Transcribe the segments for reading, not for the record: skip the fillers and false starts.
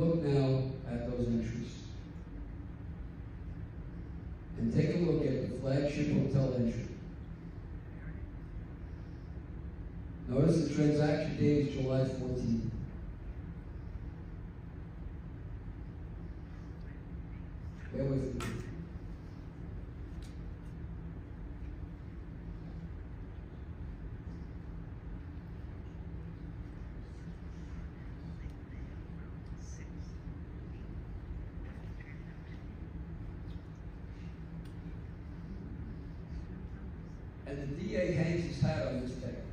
look now at those entries. And take a look at the flagship hotel entry. Notice the transaction date is July 14th. Bear with me. And the DA hangs his hat on this tape.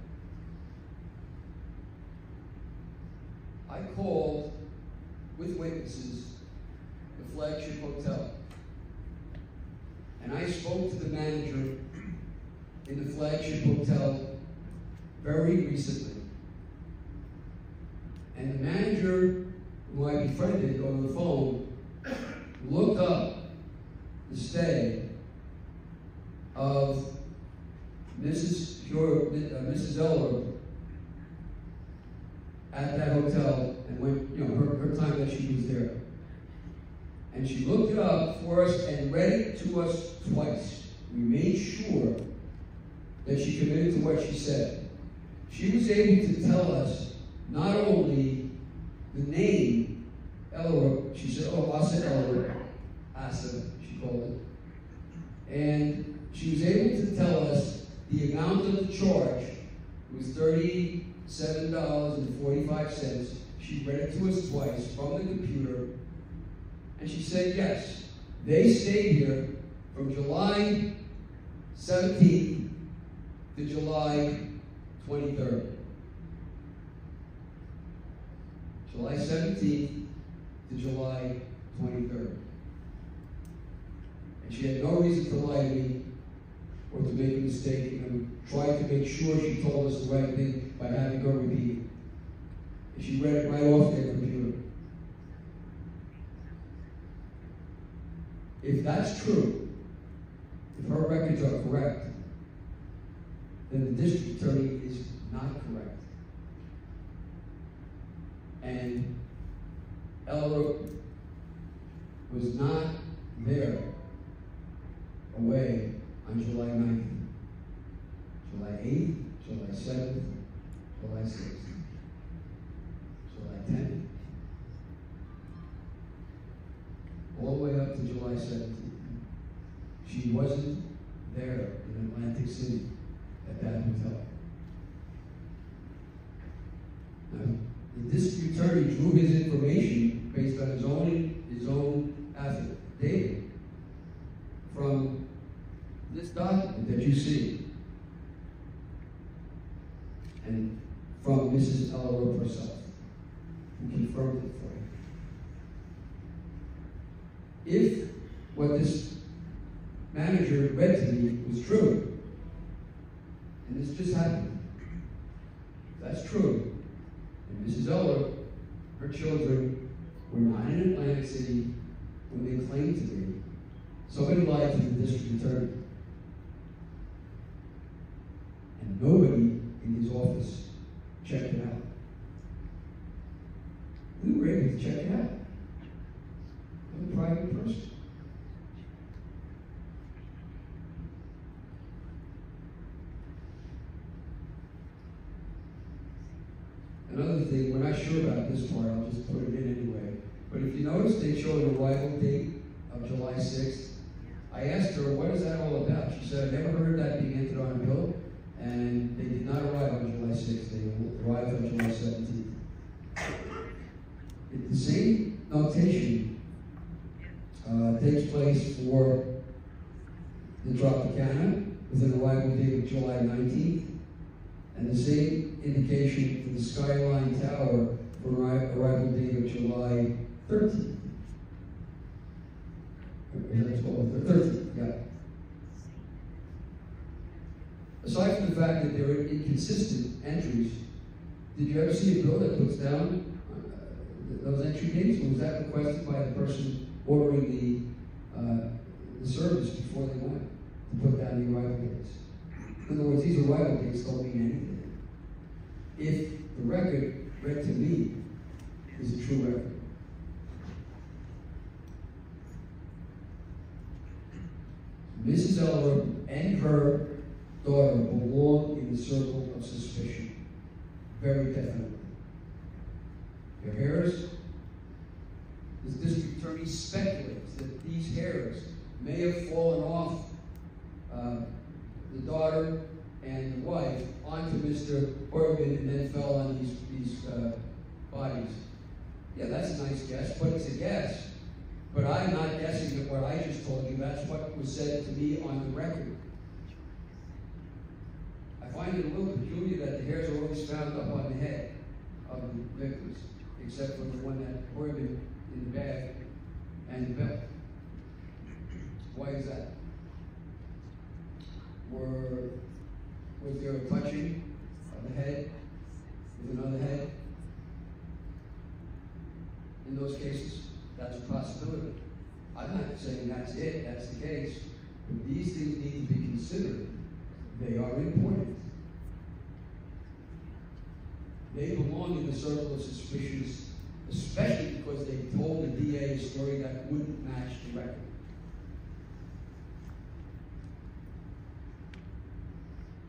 I called with witnesses the flagship hotel. And I spoke to the manager in the flagship hotel very recently. And the manager, who I befriended over the phone, looked up the stay of Mrs. Eller at that hotel, and when her time that she was there. And she looked it up for us and read it to us twice. We made sure that she committed to what she said. She was able to tell us not only the name, Eller, she said, oh, Asa Eller, Asa, she called it. And she was able to tell us the amount of the charge was $37.45. She read it to us twice from the computer. And she said, yes, they stayed here from July 17th to July 23rd. July 17th to July 23rd. And she had no reason to lie to me or to make a mistake, and tried to make sure she told us the right thing by having her repeat it. And she read it right off their computer. If that's true, if her records are correct, then the district attorney is not correct. And Eller was not there away on July 9th, July 8th, July 7th, July 6th, July 10th, all the way up to July 17th. She wasn't there in Atlantic City at that hotel. Now, the district attorney drew his information based on his own affidavit from this document that you see, and from Mrs. Eller herself, who confirmed it for you. If what this manager read to me was true, and this just happened, if that's true, and Mrs. Eller, her children, were not in Atlantic City when they claimed to be, somebody lied to the district attorney. And nobody in his office checked it out. We were able to check it out. I'm a private person. Another thing, we're not sure about this part, I'll just put it in anyway. But if you notice, they show an arrival date of July 6th. I asked her, what is that all about? She said, I never heard that being entered on a bill. And they did not arrive on July 6th, they arrived on July 17th. The same notation takes place for the Tropicana with an arrival date of July 19th, and the same indication for the Skyline Tower for an arrival date of July 13th. Is that 13th, yeah. Aside from the fact that there are inconsistent entries, did you ever see a bill that puts down those entry dates, or was that requested by the person ordering the service before they went to put down the arrival dates? In other words, these arrival dates don't mean anything. If the record read to me is a true record, seller and her daughter belong in the circle of suspicion. Very definitely. Their heirs, the district attorney speculates that these heirs may have fallen off the daughter and the wife onto Mr. Horgan and then fell on these bodies. Yeah, that's a nice guess, but it's a guess. But I'm not guessing at what I just told you. That's what was said to me on the record. I find it a little peculiar that the hairs are always found up on the head of the victims, except for the one that Horgan in the bag and the belt. Why is that? Was there a touching of the head with another head? In those cases, that's a possibility. I'm not saying that's it, that's the case. But these things need to be considered. They are important. They belong in the circle of suspicions, especially because they told the DA a story that wouldn't match the record.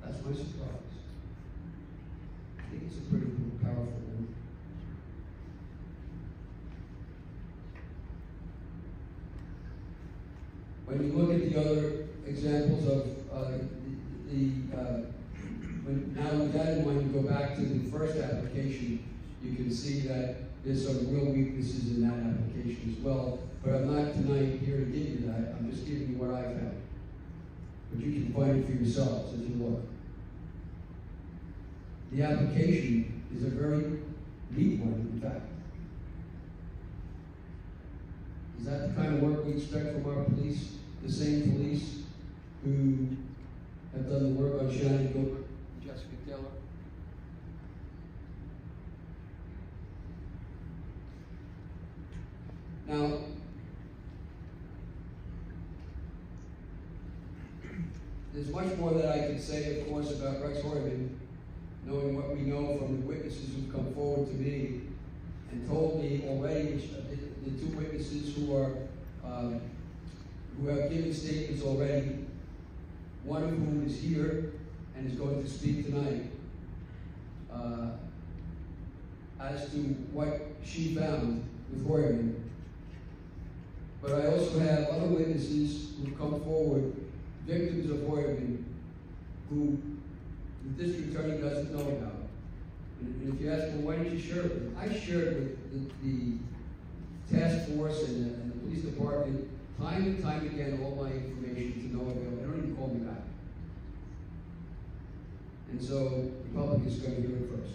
That's my surprise. I think it's a pretty powerful one. When you look at the other examples of now with that in mind, you go back to the first application, you can see that there's some real weaknesses in that application as well. But I'm not tonight here to give you that. I'm just giving you what I found. But you can find it for yourselves as you look. The application is a very neat one, in fact. Is that the kind of work we expect from our police? The same police who have done the work on Shannon Gilbert and Jessica Taylor? Now, there's much more that I could say, of course, about Rex Horgan, knowing what we know from the witnesses who've come forward to me and told me already, the two witnesses who have given statements already, one of whom is here and is going to speak tonight, as to what she found with Horgan. But I also have other witnesses who've come forward, victims of Horgan, who the district attorney doesn't know about. And if you ask, well, why did you share it with them? I shared with the task force and the police department time and time again all my information to no avail. They don't even call me back. And so the public is going to hear it first.